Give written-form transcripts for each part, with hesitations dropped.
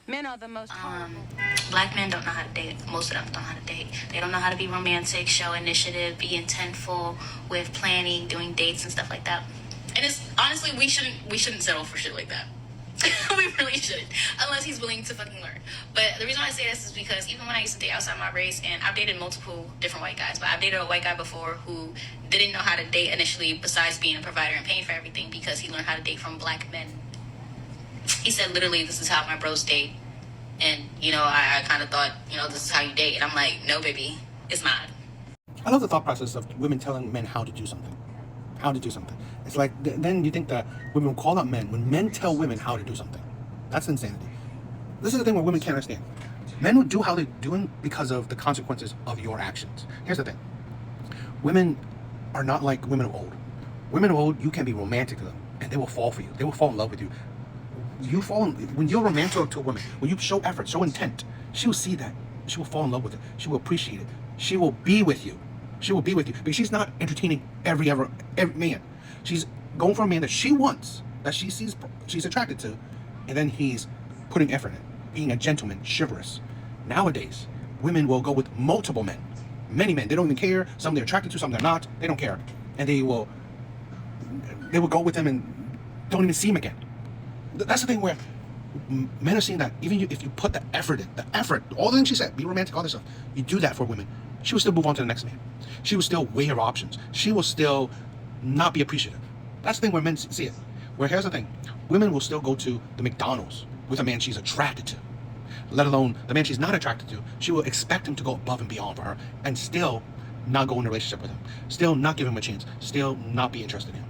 Men are the most horrible. Black men don't know how to date. Most of them don't know how to date. They don't know how to be romantic, show initiative, be intentful with planning, doing dates and stuff like that. And it's honestly, we shouldn't settle for shit like that. We really shouldn't, unless he's willing to fucking learn. But the reason why I say this is because even when I used to date outside my race, and I've dated multiple different white guys, but I've dated a white guy before who didn't know how to date initially, besides being a provider and paying for everything, because he learned how to date from black men. He said literally, this is how my bros date. And, I kind of thought, this is how you date. And I'm like, no, baby, it's not. I love the thought process of women telling men how to do something. How to do something. It's like, then you think that women will call out men when men tell women how to do something. That's insanity. This is the thing where women can't understand. Men will do how they're doing because of the consequences of your actions. Here's the thing. Women are not like women of old. Women of old, you can be romantic to them, and they will fall for you. They will fall in love with you. When you're romantic to a woman, when you show effort, show intent, she will see that. She will fall in love with it. She will appreciate it. She will be with you. She will be with you because she's not entertaining every man. She's going for a man that she wants, that she sees she's attracted to, and then he's putting effort in, being a gentleman, chivalrous. Nowadays, women will go with multiple men, many men. They don't even care. Some they're attracted to, some they're not. They don't care, and they will go with them and don't even see him again. That's the thing where men are seeing that even if you put the effort in, all the things she said, be romantic, all this stuff, you do that for women, she will still move on to the next man. She will still weigh her options. She will still not be appreciative. That's the thing where men see it. Where here's the thing, women will still go to the McDonald's with a man she's attracted to, let alone the man she's not attracted to. She will expect him to go above and beyond for her and still not go in a relationship with him, still not give him a chance, still not be interested in him.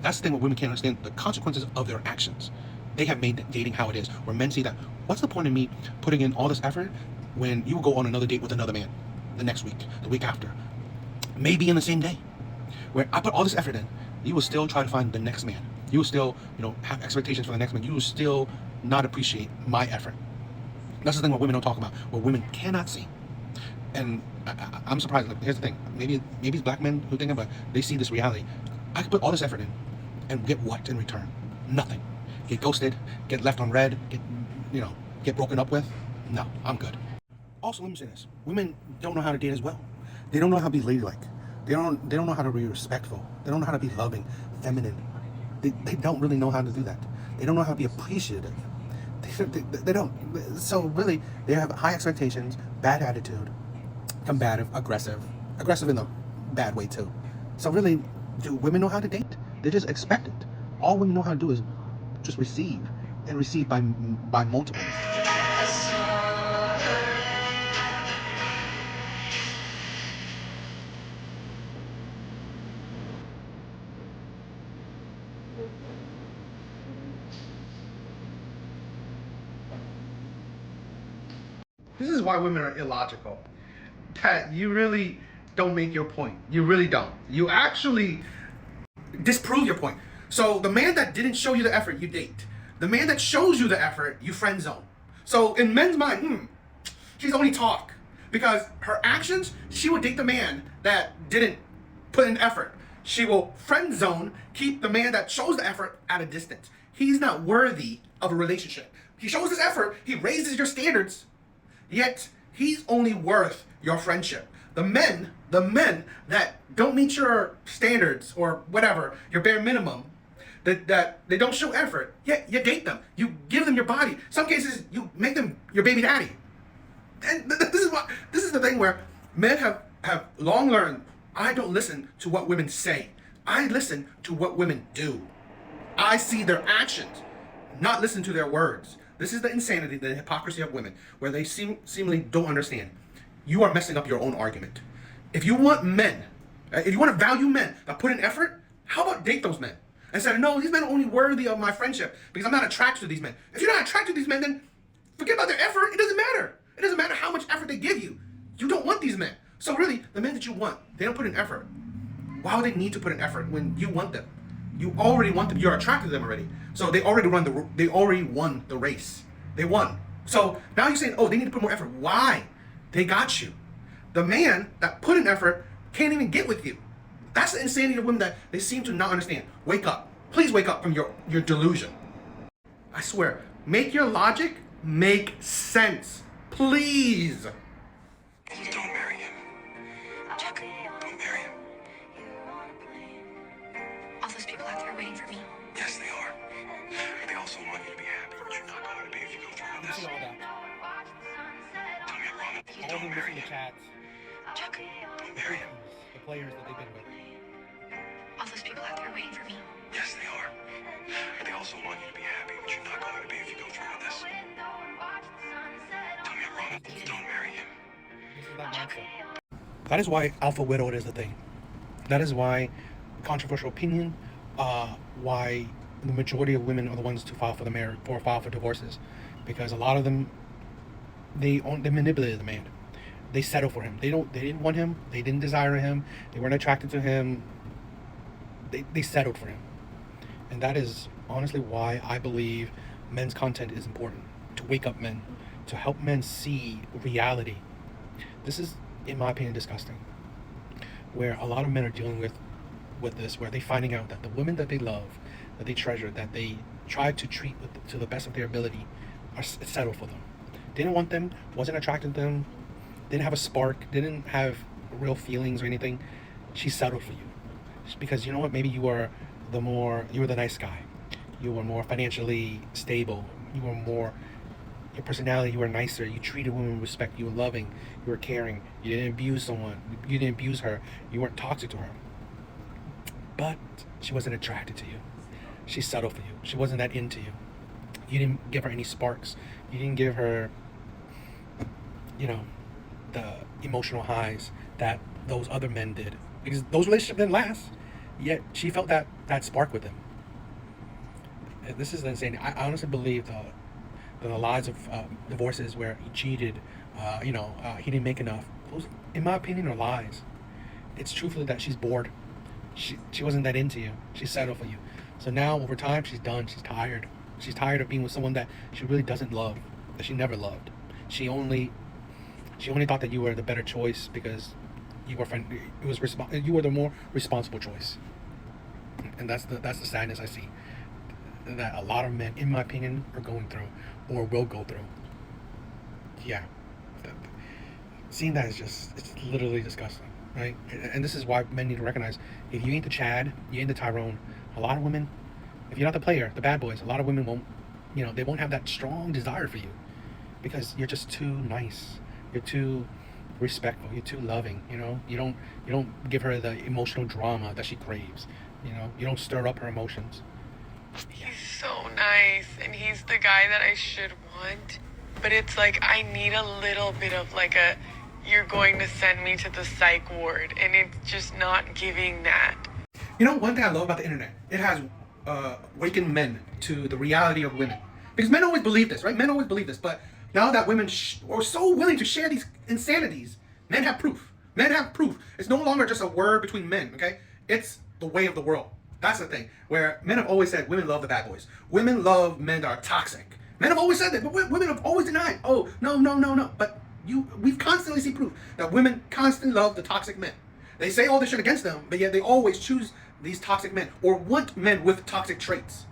That's the thing where women can't understand the consequences of their actions. They have made dating how it is, where men see that, what's the point of me putting in all this effort when you will go on another date with another man the next week, the week after, maybe in the same day, where I put all this effort in, you will still try to find the next man. You will still, have expectations for the next man. You will still not appreciate my effort. That's the thing what women don't talk about, what women cannot see. And I'm surprised. Like, here's the thing, maybe it's black men who think about it, they see this reality. I could put all this effort in and get what in return? Nothing. Get ghosted, get left on red, get broken up with. No, I'm good. Also, let me say this. Women don't know how to date as well. They don't know how to be ladylike. They don't know how to be respectful. They don't know how to be loving, feminine. They don't really know how to do that. They don't know how to be appreciative. They don't. So really, they have high expectations, bad attitude, combative, aggressive in a bad way too. So really, do women know how to date? They just expect it. All women know how to do is just receive, and receive by multiples. This is why women are illogical. Pat, you really don't make your point. You really don't. You actually disprove your point. So the man that didn't show you the effort, you date. The man that shows you the effort, you friend zone. So in men's mind, she's only talk. Because her actions, she will date the man that didn't put in effort. She will friend zone, keep the man that shows the effort at a distance. He's not worthy of a relationship. He shows his effort, he raises your standards, yet he's only worth your friendship. The men that don't meet your standards or whatever, your bare minimum, that they don't show effort, yet you date them. You give them your body. Some cases, you make them your baby daddy. And this is the thing where men have long learned, I don't listen to what women say. I listen to what women do. I see their actions, not listen to their words. This is the insanity, the hypocrisy of women, where they seemingly don't understand. You are messing up your own argument. If you want to value men that put in effort, how about date those men? And say, no, these men are only worthy of my friendship because I'm not attracted to these men. If you're not attracted to these men, then forget about their effort. It doesn't matter. It doesn't matter how much effort they give you. You don't want these men. So really, the men that you want, they don't put in effort. Why would they need to put in effort when you want them? You already want them. You're attracted to them already. So they already won the race. They won. So now you're saying, oh, they need to put more effort. Why? They got you. The man that put in effort can't even get with you. That's the insanity of women that they seem to not understand. Wake up. Please wake up from your delusion. I swear, make your logic make sense. Please. Don't marry him. Chuck, don't marry him. All those people out there are waiting for me. Yes, they are. They also want you to be happy, but you're not going to be if you go through with this. all that. Tell me I'm wrong. All Don't them marry missing the him. chats, Chuck, Don't marry him. the players that they've been with. all those people out there are waiting for me. Yes, they are. They also want you to be happy, but you're not going to be if you go through with this. Tell me I'm wrong. Don't marry him. This is that mindset. That is why alpha widowed is the thing. That is why controversial opinion, why the majority of women are the ones to file for the marriage or file for divorces, because a lot of them they manipulated the man. They settle for him. They didn't want him. They didn't desire him. They weren't attracted to him. They settled for him, and that is honestly why I believe men's content is important, to wake up men, to help men see reality. This is, in my opinion, disgusting, where a lot of men are dealing with this, where they're finding out that the women that they love, that they treasure, that they try to treat to the best of their ability, are settled for them. Didn't want them, wasn't attracted to them, didn't have a spark, didn't have real feelings or anything. She settled for you. Just because, you know what, maybe you were the nice guy. You were more financially stable. You were more, your personality, you were nicer. You treated women with respect. You were loving. You were caring. You didn't abuse someone. You didn't abuse her. You weren't toxic to her. But she wasn't attracted to you. She settled for you. She wasn't that into you. You didn't give her any sparks. You didn't give her, the emotional highs that those other men did. Because those relationships didn't last. Yet she felt that spark with him. This is insane. I honestly believe the lies of divorces where he cheated, he didn't make enough. Those, in my opinion, are lies. It's truthfully that she's bored. She wasn't that into you. She settled for you. So now, over time, she's done. She's tired. She's tired of being with someone that she really doesn't love, that she never loved. She only thought that you were the better choice because you were the more responsible choice. And that's the sadness I see that a lot of men, in my opinion, are going through or will go through. Yeah. Seeing that is it's literally disgusting, right? And this is why men need to recognize, if you ain't the Chad, you ain't the Tyrone, a lot of women, if you're not the player, the bad boys, a lot of women won't, they won't have that strong desire for you because you're just too nice. You're too respectful. You're too loving. You don't give her the emotional drama that she craves. You don't stir up her emotions. He's so nice, and he's the guy that I should want. But it's like I need a little bit of you're going to send me to the psych ward, and it's just not giving that. One thing I love about the internet, it has awakened men to the reality of women. Because men always believe this, right? Men always believe this, but now that women are so willing to share these insanities, men have proof. Men have proof. It's no longer just a word between men, okay? It's the way of the world. That's the thing. Where men have always said women love the bad boys. Women love men that are toxic. Men have always said that, but women have always denied. Oh, no. But we've constantly seen proof that women constantly love the toxic men. They say all this shit against them, but yet they always choose these toxic men or want men with toxic traits.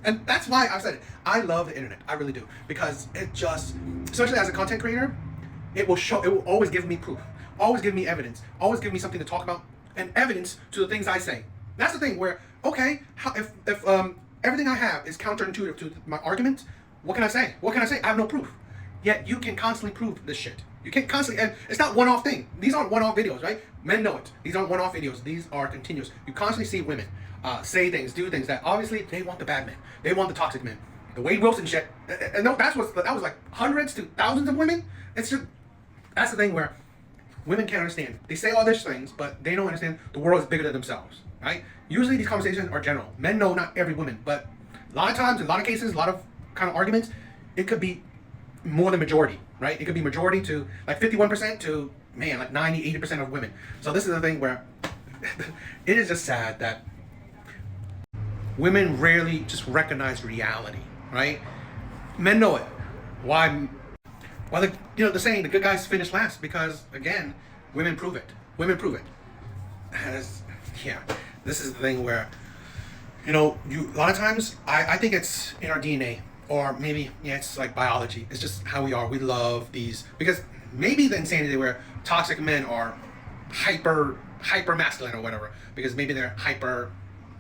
And that's why I've said it. I love the internet. I really do. Because it just, especially as a content creator, it will always give me proof. Always give me evidence. Always give me something to talk about. And evidence to the things I say. That's the thing where, okay, if everything I have is counterintuitive to my argument, what can I say? I have no proof. Yet you can constantly prove this shit. You can constantly, and it's not one-off thing. These aren't one-off videos, right? Men know it. These aren't one-off videos. These are continuous. You constantly see women say things, do things that obviously they want the bad men. They want the toxic men. The Wade Wilson shit. And no, that was like hundreds to thousands of women. It's just, that's the thing where women can't understand. They say all these things, but they don't understand the world is bigger than themselves, right? Usually these conversations are general. Men know not every woman, but a lot of times, in a lot of cases, a lot of kind of arguments, it could be more than majority, right? It could be majority to like 51% to, like 90, 80% of women. So this is the thing where it is just sad that women rarely just recognize reality, right? Men know it. Why? Well, the saying, the good guys finish last, because again, women prove it. Women prove it. This is the thing where, a lot of times, I think it's in our DNA. or maybe, yeah, it's like biology. It's just how we are. We love these, because maybe the insanity where toxic men are hyper masculine or whatever, because maybe they're hyper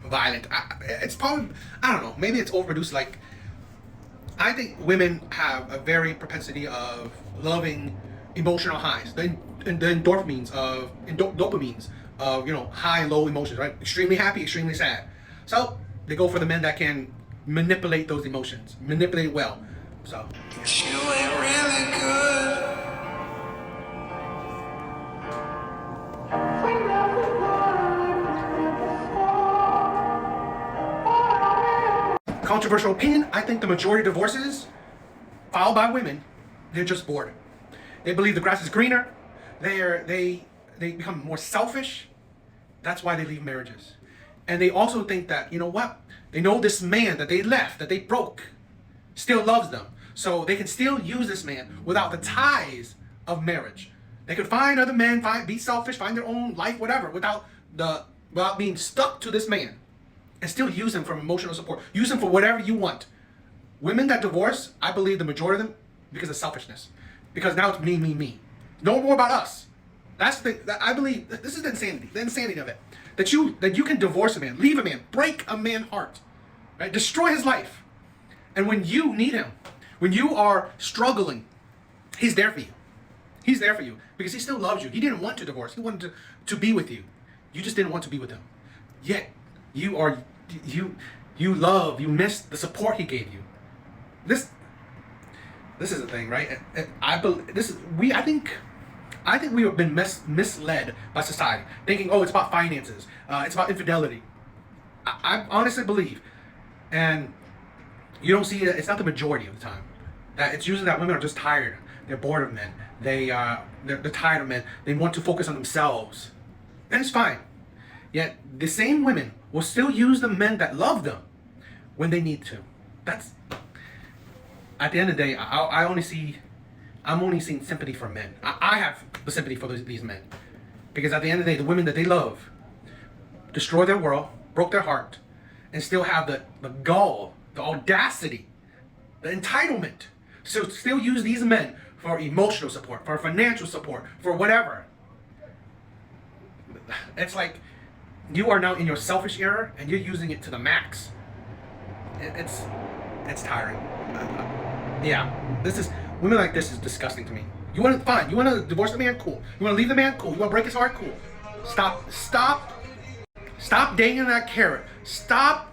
violent. It's probably, I don't know, maybe it's overproduced. Like, I think women have a very propensity of loving emotional highs, the endorphins of dopamines of, you know, high and low emotions, right? Extremely happy, extremely sad. So they go for the men that can manipulate those emotions, manipulate it well. So You ain't really good. controversial opinion, I think the majority of divorces filed by women, they're just bored. They believe the grass is greener. They become more selfish. That's why they leave marriages. And they also think that, you know what? They know this man that they left, that they broke, still loves them. So they can still use this man without the ties of marriage. They could find other men, be selfish, find their own life, whatever, without being stuck to this man. And still use him for emotional support. Use him for whatever you want. Women that divorce, I believe the majority of them, because of selfishness. Because now it's me. No more about us. That's the thing. I believe this is the insanity of it. That you can divorce a man, leave a man, break a man's heart, right? Destroy his life. And when you need him, when you are struggling, he's there for you. He's there for you because he still loves you. He didn't want to divorce. He wanted to be with you. You just didn't want to be with him. Yet you miss the support he gave you. This is the thing, right? I think we have been misled by society, thinking, oh, it's about finances, it's about infidelity. I honestly believe, and you don't see it. It's not the majority of the time. That it's usually that women are just tired. They're bored of men. They're tired of men. They want to focus on themselves, and it's fine. Yet the same women will still use the men that love them when they need to. That's at the end of the day. I'm only seeing sympathy for men. I have the sympathy for these men, because at the end of the day, the women that they love destroyed their world, broke their heart, and still have the gall, the audacity, the entitlement to still use these men for emotional support, for financial support, for whatever. It's like you are now in your selfish era and you're using it to the max. It's tiring. Yeah, women like this is disgusting to me. You want to divorce the man? Cool. You want to leave the man? Cool. You want to break his heart? Cool. Stop dating that carrot. Stop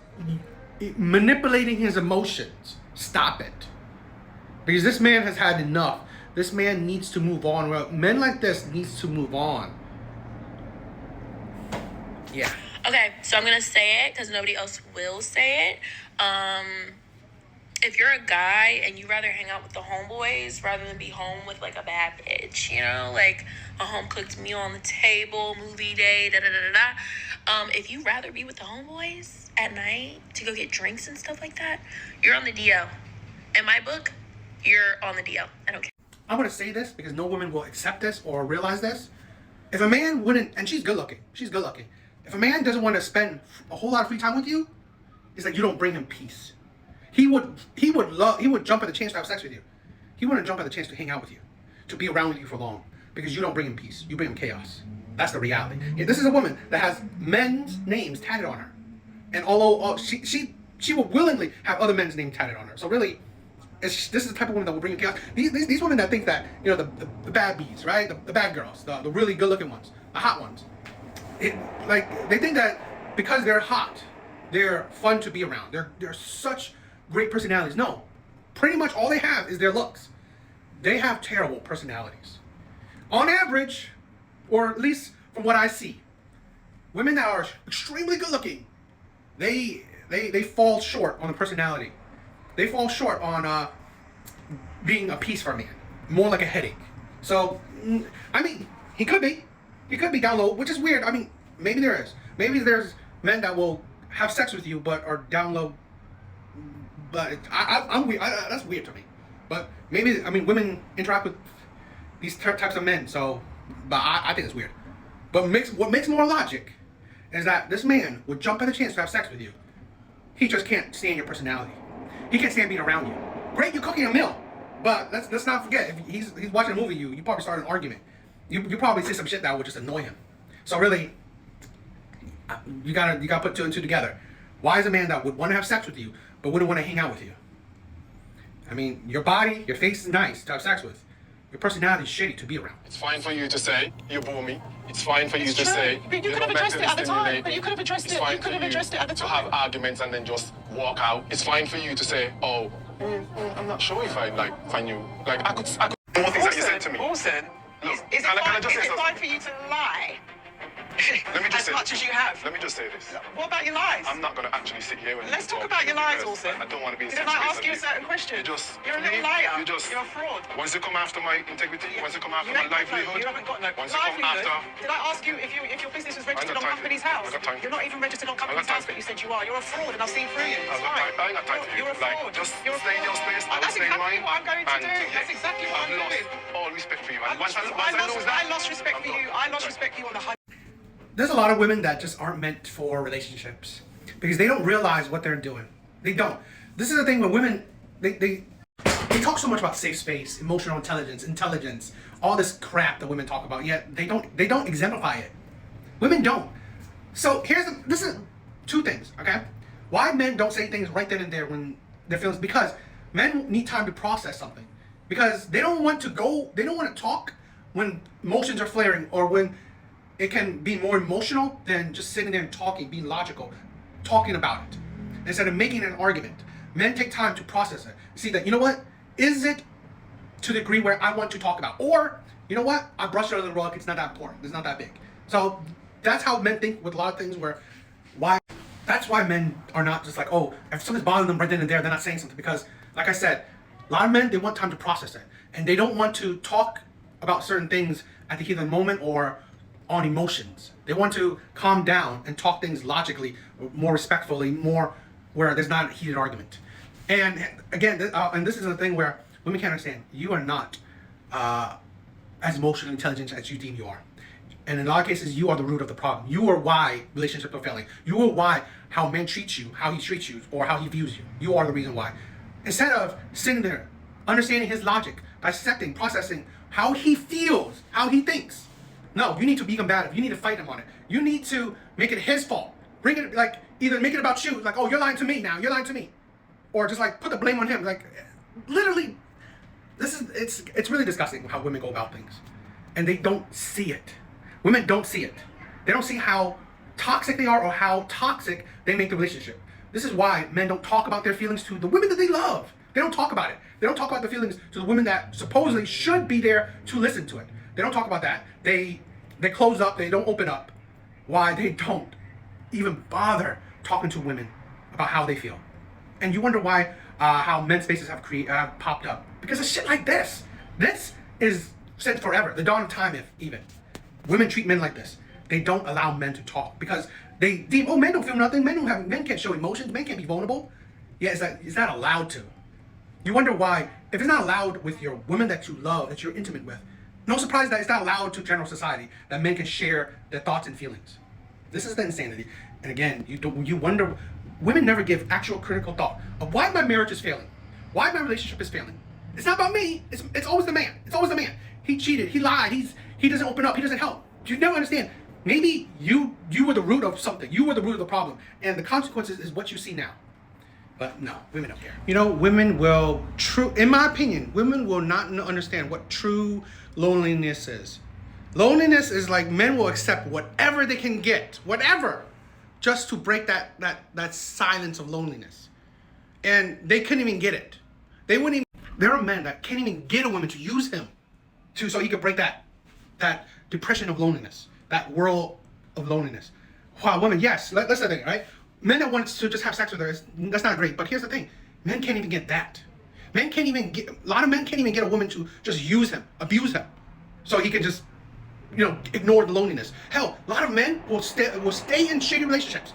manipulating his emotions. Stop it. Because this man has had enough. This man needs to move on. Well, men like this needs to move on. Yeah. Okay, so I'm going to say it because nobody else will say it. If you're a guy and you rather hang out with the homeboys rather than be home with, like, a bad bitch, you know? Like, a home-cooked meal on the table, movie day, da-da-da-da-da. If you rather be with the homeboys at night to go get drinks and stuff like that, you're on the DL. In my book, you're on the DL. I don't care. I'm going to say this because no woman will accept this or realize this. If a man wouldn't, and she's good looking. If a man doesn't want to spend a whole lot of free time with you, it's like you don't bring him peace. He would jump at the chance to have sex with you. He wouldn't jump at the chance to hang out with you, to be around with you for long, because you don't bring him peace. You bring him chaos. That's the reality. Yeah, this is a woman that has men's names tatted on her, and although she will willingly have other men's names tatted on her. So really, this is the type of woman that will bring him chaos. These women that think that, you know, the bad bees, right? The bad girls, the really good looking ones, the hot ones. They think that because they're hot, they're fun to be around. They're such great personalities. No, pretty much all they have is their looks. They have terrible personalities. On average, or at least from what I see, women that are extremely good looking, they fall short on the personality. They fall short on being a piece for a man. More like a headache. So, I mean, he could be down low, which is weird. I mean, maybe there is. Maybe there's men that will have sex with you but are down low. But I'm weird. That's weird to me. But maybe, I mean, women interact with these types of men, so, but I think it's weird. But what makes more logic is that this man would jump at the chance to have sex with you. He just can't stand your personality. he can't stand being around you. Great, you're cooking a meal, but let's not forget, if he's watching a movie, you probably start an argument. You probably say some shit that would just annoy him. So really, you gotta put two and two together. Why is a man that would want to have sex with you but wouldn't want to hang out with you? I mean, your body, your face is nice to have sex with. Your personality is shitty to be around. It's fine for you to say you bore me. It's fine for you to true. say But you could have addressed it at the time. But you could have addressed it. You could have addressed it at the to time. have arguments and then just walk out. It's fine for you to say, oh, I'm not sure if I knew. Like I could more things that you said to me. Olsen, Look, is it can I fine, just say is it something? fine for you to lie? Let me just as say much this. as you have. Let me just say this. What about your lies? I'm not going to actually sit here and Let's talk talk about your lies, because Olsen. I don't want to be in Didn't such I space ask you a as certain question? You're a little liar. You're a fraud. Once you come after my integrity, once you come after my livelihood, You haven't got no once you come livelihood. after. Did I ask you if your business was registered on time for company's you. house? I got time. You're not even registered on company's time house, for but you you. said you are. You're a fraud, and I've seen through you. I It's fine. got time for you. You're a fraud. Just You're a stay in your fraud. space. I will That's stay in exactly mine. what I'm going to and do. That's exactly what I'm I've doing. lost all respect for you. I And once I lost respect for you. I lost respect for you on the high. There's a lot of women that just aren't meant for relationships because they don't realize what they're doing. They don't. This is the thing with women. They talk so much about safe space, emotional intelligence, all this crap that women talk about. Yet they don't exemplify it. Women don't. So this is two things. Okay, why men don't say things right then and there when they're feeling, because men need time to process something, because they don't want to talk when emotions are flaring or when it can be more emotional than just sitting there and talking, being logical, talking about it instead of making an argument. Men take time to process it. See that, you know what? Is it to the degree where I want to talk about? Or, you know what? I brushed it under the rug. It's not that important. It's not that big. So that's how men think with a lot of things that's why men are not just like, oh, if something's bothering them right then and there, they're not saying something. Because, like I said, a lot of men, they want time to process it. And they don't want to talk about certain things at the heat of the moment or on emotions. They want to calm down and talk things logically, more respectfully, more where there's not a heated argument. And again, and this is the thing where women can't understand. You are not as emotionally intelligent as you deem you are. And in a lot of cases, you are the root of the problem. You are why relationships are failing. You are why how men treat you, how he treats you, or how he views you. You are the reason why. Instead of sitting there, understanding his logic, dissecting, processing how he feels, how he thinks. No, you need to be combative. You need to fight him on it. You need to make it his fault. Bring it, like, either make it about you, like, oh, you're lying to me now, you're lying to me. Or just like put the blame on him. Like, literally, it's really disgusting how women go about things. And they don't see it. Women don't see it. They don't see how toxic they are or how toxic they make the relationship. This is why men don't talk about their feelings to the women that they love. They don't talk about it. They don't talk about their feelings to the women that supposedly should be there to listen to it. They don't talk about that. They close up. They don't open up. Why? They don't even bother talking to women about how they feel. And you wonder why how men's spaces have popped up. Because of shit like this. This is since forever. The dawn of time, if even. Women treat men like this. They don't allow men to talk because they deem, oh, men don't feel nothing. Men can't show emotions. Men can't be vulnerable. Yeah, it's not allowed to. You wonder why, if it's not allowed with your women that you love, that you're intimate with, no surprise that it's not allowed to general society, that men can share their thoughts and feelings. This is the insanity. And again, you wonder, women never give actual critical thought of why my marriage is failing, why my relationship is failing. It's not about me. It's always the man. It's always the man. He cheated. He lied. He doesn't open up. He doesn't help. You never understand. Maybe you were the root of something. You were the root of the problem, and the consequences is what you see now. But no, women don't care. You know, women will in my opinion, women will not understand what true loneliness is. Loneliness is like men will accept whatever they can get, whatever, just to break that silence of loneliness. And they couldn't even get it. They wouldn't even. There are men that can't even get a woman to use him, so he could break that depression of loneliness, that world of loneliness. Wow, women, yes, that's the thing, right? Men that want to just have sex with her, that's not great. But here's the thing, men can't even get that. A lot of men can't even get a woman to just use him, abuse him, so he can just, ignore the loneliness. Hell, a lot of men will stay in shitty relationships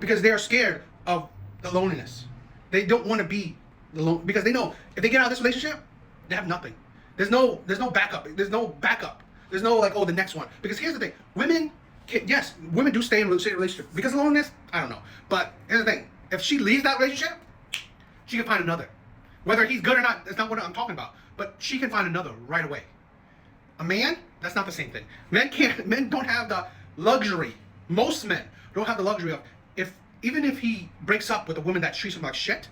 because they are scared of the loneliness. They don't want to be alone because they know if they get out of this relationship, they have nothing. There's no backup. There's no backup. There's no like, oh, the next one. Because here's the thing, women do stay in a relationship because of loneliness. I don't know, but here's the thing: if she leaves that relationship, she can find another. Whether he's good or not, that's not what I'm talking about. But she can find another right away. A man, that's not the same thing. Men don't have the luxury. Most men don't have the luxury of, even if he breaks up with a woman that treats him like shit,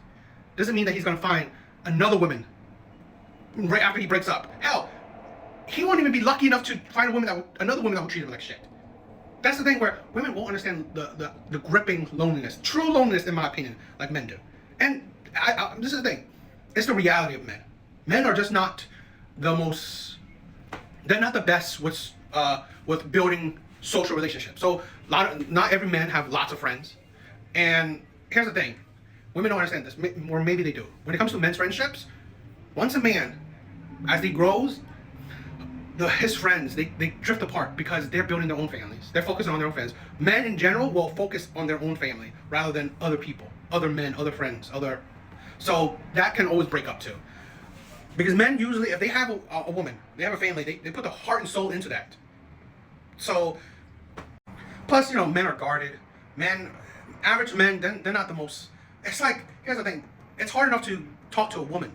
doesn't mean that he's gonna find another woman right after he breaks up. Hell, he won't even be lucky enough to find another woman that will treat him like shit. That's the thing where women won't understand the gripping loneliness, true loneliness, in my opinion, like men do. And this is the thing, it's the reality of men. Men are just not they're not the best with building social relationships. So not every man have lots of friends. And here's the thing, women don't understand this, or maybe they do. When it comes to men's friendships, once a man, as he grows, his friends, they drift apart because they're building their own families. They're focusing on their own friends. Men in general will focus on their own family rather than other people, other men, other friends, so that can always break up too. Because men usually, if they have a woman, they have a family, they put the heart and soul into that. So, plus, men are guarded. Average men, they're not the most, it's like, here's the thing, it's hard enough to talk to a woman,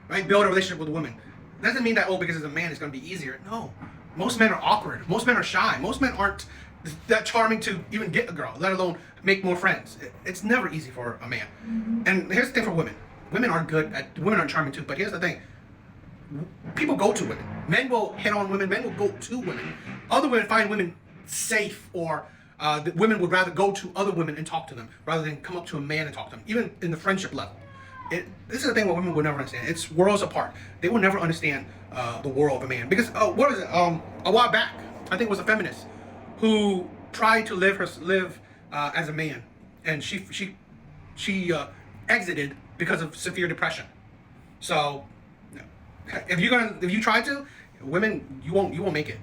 right? Build a relationship with a woman. Doesn't mean that, because it's a man, it's going to be easier. No. Most men are awkward. Most men are shy. Most men aren't that charming to even get a girl, let alone make more friends. It's never easy for a man. And here's the thing for women. Women are charming too, but here's the thing. People go to women. Men will hit on women. Men will go to women. Other women find women safe, or the women would rather go to other women and talk to them rather than come up to a man and talk to them, even in the friendship level. This is the thing what women will never understand. It's worlds apart. They will never understand the world of a man. Because, a while back, I think it was a feminist who tried to live as a man. And she exited because of severe depression. So, if you try to, women, you won't make it.